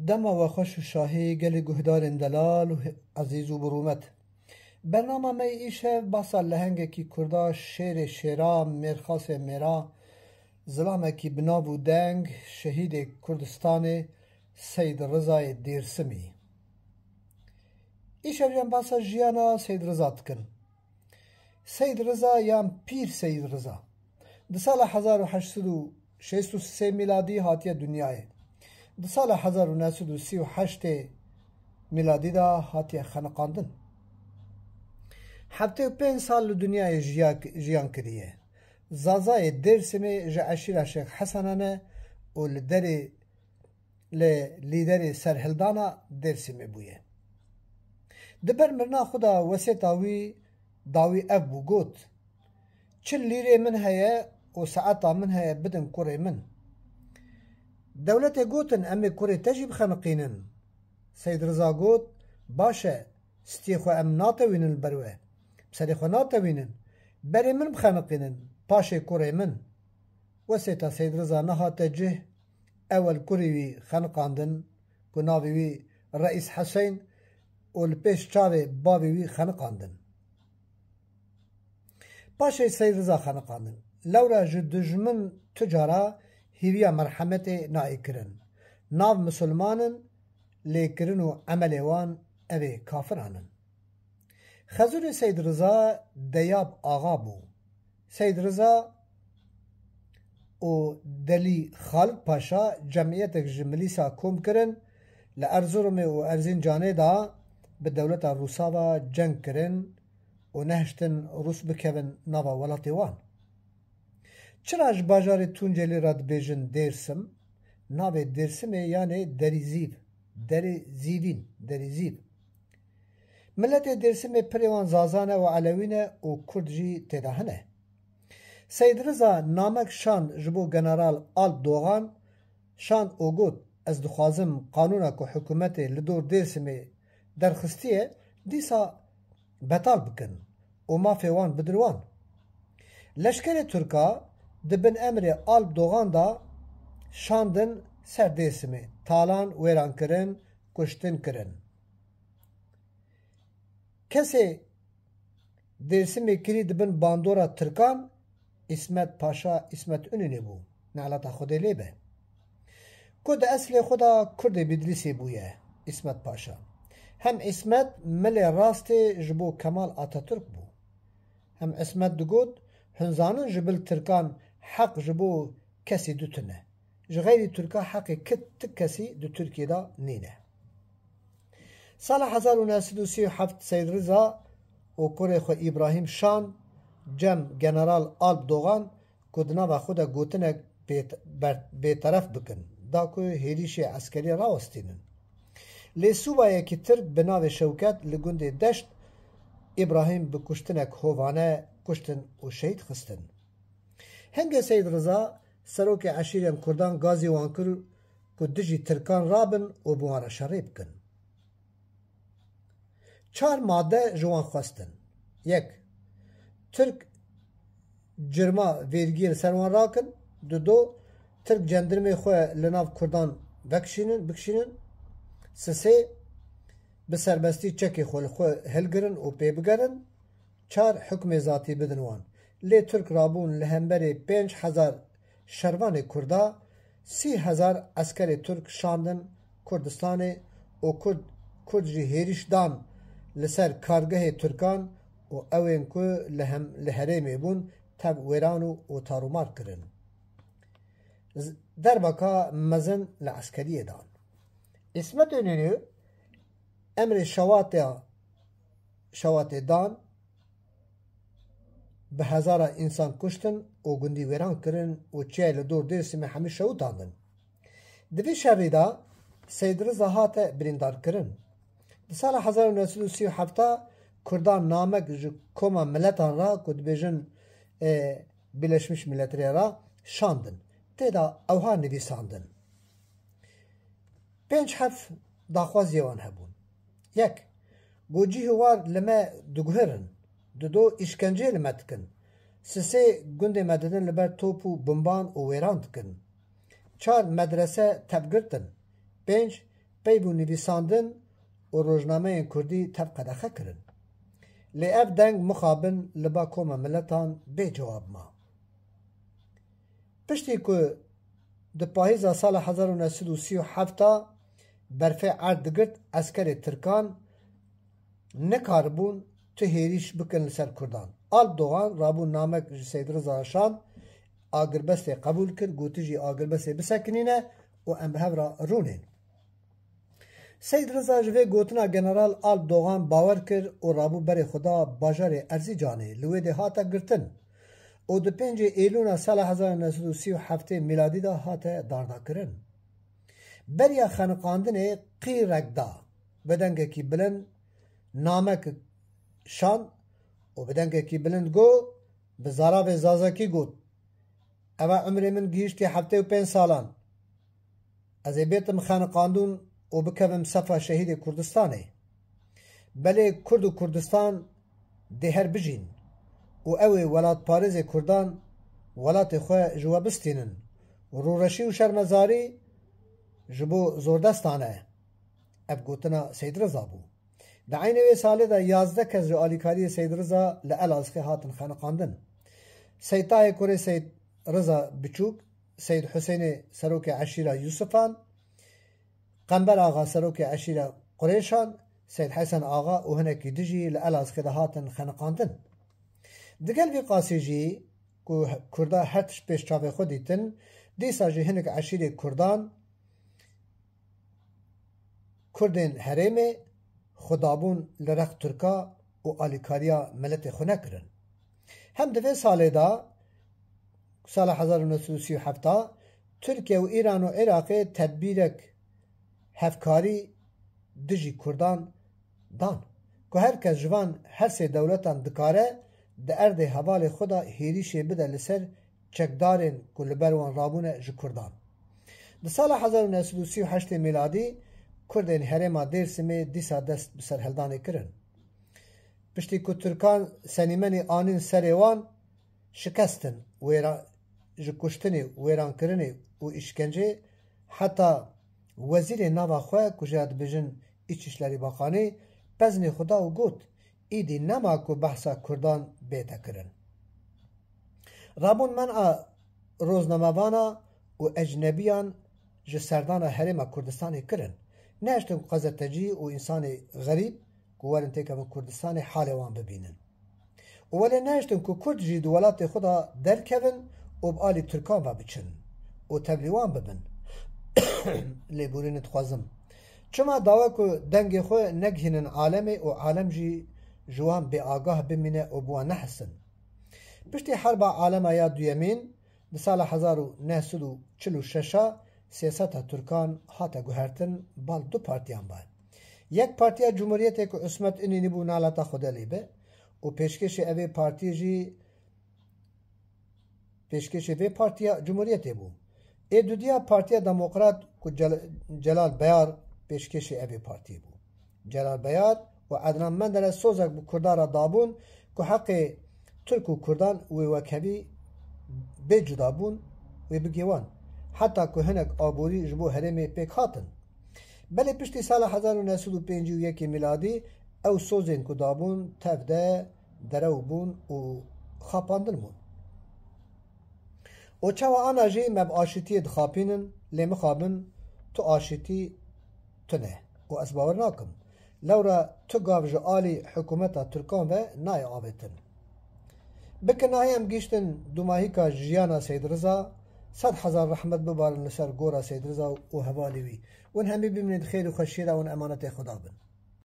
دما و خوش و شاهی گل گهدار دلال و عزیز و برومت برنامه می ایشه باسا لهنگ کی کردا شیر شیرا مرخاس میرا ظلامه کی بناب و دنگ شهید کردستان سید رضای دیرسمی ایشه بیان باسا جیانا سید رضا تکن سید رضا یان پیر سید رضا ده سال 1863 میلادی هاتیه دنیای ده سال 1938 میلادی دا هاتیه خنقاندن هفته و 5 سال دنیای جیان کریه زازای درسمی جا عشیره شیخ حسنانه و لیدر سرهلدانا درسمی بویه دبر مرنا خدا وسیطاوی داوی اف بو گوت چل لیره من هیا و ساعتا من هیا بدن کوری من دولت گوتن امی کوری تجیب خنقینن سید رضا گوت باشه ستیخو ام ناتوینن بروه بسریخو ناتوینن بری من بخنقینن پاشه کوری من وسیطا سید رضا نهات جه اول کوری وی خنقاندن کناوی وی رئیس حسین و لپیش چاوی باوی وی خنقاندن پاشه سید رضا خنقاندن لورا جدجمن تجارا هیویا مرحمت نائی کرن ناو مسلمانن لیکرن و عمل وان اوی کافرانن خزور سید رضا دیاب آغا بو سید رضا و دلی خالد پاشا جمعیت جملیسا کوم کرن لارزورم و ارزین جانه دا به دولت روسا و جنگ کرن و نهشتن روس بکوین ناوا ولاتی وان چراش باجار تونجلی راد بیجن درسم ناوی درسم یعنی دریزیب ملت درسم پریوان زازانه و علوینه و کردجی تداهنه سید رضا نامک شان جبو جنرال آلب دوغان شان اوگوت از دخوازم قانونا که حکومت لدور درسم درخستیه دیسا بطال بکن و ما فیوان بدروان لشکر ترکا دبن امر آلب دوغان دا شاندن سر درسمی تالان ویران کرن کشتن کرن کسی درسمی کری دبن باندورا ترکان اسمت پاشا اسمت اونینی بو نعلتا خودی لیبه کد اصل خدا کرد بدلیسی بویه اسمت پاشا هم اسمت مل راست جبو کمال آتاتورک بو هم اسمت دگود هنزانون جبل ترکان حق جبو کسی دوتنه جغیری ترکا حق کت کسی دو ترکی دا نینه سال 1937 سید رضا و کوری خو ابراهیم شان جم جنرال آلب دوغان کدنا و خود گوتنه بیطرف بکن دا که هیریش عسکری راوستینن لی سوبایه که ترک بناو شوکت لگند دشت ابراهیم بکشتنک هوانه کشتن و شهید خستن هنگ سید رضا سروک عشیریم کردان گازی وانکر که دجی ترکان رابن و بوارا شریب کن 4 ماده جوان خواستن 1 ترک جرما ویرگیر سروان راکن 2 ترک جندرمی خواه لناف کردان بکشینن 3 به سربستی چکی خواه هلگرن و پی بگرن 4 حکم ذاتی بدنوان لی ترک رابون لهمبری 5000 شروان کردا 30,000 عسکر ترک شاندن کردستان و کرد جی هیریش دان لسر کارگه ترکان و اوین که لحرمی بون تب ویرانو و تارومار کرن در بکا مزن لعسکری دان اسمت اونینو امر شوات دان به هزارا انسان کشتن و گندی ویران کرن و چیه لدور درسمی همه شهود داندن دوی شهری دا سید رضا هات بریندار کرن در سال 1937 کردان نامک جو کما ملتان را کد بیجن بیلشمش ملتری را شاندن تیدا اوها نویساندن 5 حرف داخوازی وان هبون 1 گوجی هوار لما دگهرن 2 işkence لمتکن 3 گند مددن لبر توپ و بمبان و ویران کن 4 مدرسه تبگرتن 5 پیبو نویساندن و روزنامه کردی تب قدخه کرن. لی اف دنگ مخابن لبا کوم ملتان بی جواب ما. پشتی که ده پاهیزا سال 1937 برفه عرد گرت اسکر ترکان نکاربون تو هیریش بکن لسر کردان. آل دوغان رابون نامک سید رضا شان آگربسته قبول کرد گوتی جی آگربسته بسکنینه و ام به را رونین. سید رضا جوی گوتنا جنرال آل دوغان باور کرد و رابو بر خدا باجار ارزی جانه لوی ده هاتا گرتن و ده 5 ایلون سال 1937 میلادی دا هاتا داردا کرن. بریا خانقاندن قیرک دا بدنگه کی بلند نامک شان و بدنگه کی بلند گو بزارا و زازاکی گوت اما عمر من گیشتی 75 سالان از بیتم خانقاندون و بکوم صفا شهید کردستانه بله کرد و کردستان دهر بجین و اوی ولات پارز کردان ولات خواه جوا بستینن و رورشی و شرمزاری جبو زوردستانه اب گوتنا سید رضا بو در عین وی ساله دا 11 کس جو آلیکاری سید رضا لالازخی هاتن خانقاندن سیدای کوری سید رضا بچوک سید حسین سروک عشیره یوسفان قنبر آغا سروک عشیره قریشان سید حسن آغا و هنکی دجی لالازخی دا هاتن خانقاندن دگل وی قاسی جی که کردا هرتش پیش چاوه خودیتن دیسا جی هنک عشیره کردان کردین هرمه خدابون لرخ ترکا و آلیکاریا ملت خونه کرن. هم دوی ساله دا سال 1937 ترکیه و ایران و عراق تدبیرک هفکاری دجی کردان دان که هر کس جوان هر سه دولتان دکاره ده ارد حوال خدا هیریشه بده لسر چکدارین که لبروان رابونه جی کردان. ده سال 1938 میلادی کردین هرما دیرسمه دیسا دست بسر هلدانه کرن. پشتی که ترکان سنیمنی آنین سریوان شکستن کشتن ویران کرنه و اشکنجه حتی وزیر نوا خواه کجاد بجن ایچشلری باقانه بزن خدا و گوت ایدی نما که بحثا کردان بیتا کرن. رابون منع روزناموانا و اجنبیان جسردان هرما کردستانی کرن. نشتن قزتجی و انسان غریب که ورن تیکم کردستان حال وان ببینن ولی نشتن که کرد جی دولات خدا درکون و بآلی ترکان و بچن و تبلیوان ببن لیبورین تخوازم چما داوه که دنگ خو نگهنن عالمه و عالم جی جوان بی آگاه بمینه و بوان نحسن پشتی حرب عالم یا دویمین بسال 1946 سیاست ترکان هاتا گوهرتن بال دو پارتیان باید. یک پارتیا جمهوریت که اسمت اینی نبو نالتا خوده لیبه و پیشکش اوی پارتی جی پیشکش اوی پارتیا جمهوریت بو. ای دو دیا پارتیا دموکرات که جلال بیار پیشکش اوی پارتی بو. جلال بیار و عدنان مندر سوزک بو کردارا دابون که حق ترک و کردان و وکوی بی جدا بون و بگیوان. حتی که هنک آبوری جبو هرمی پیک هاتن. بله پشتی سال 1951 میلادی او سوزین که دابون تفده درو بون و خاپاندن بون. و چوا آنا جی مب آشتی دخاپینن لی مخابن تو آشتی تو نه و اسباور ناکم. لورا تو گاو جعالی حکومتا ترکان و نای آبتن. بکن نایی هم گیشتن دوماهی که جیانا سید رضا 100,000 رحمت ببارن لسر گورا سید رضا و هوالی وی ون همی ببینید خیر و خشیره و امانت خدا بن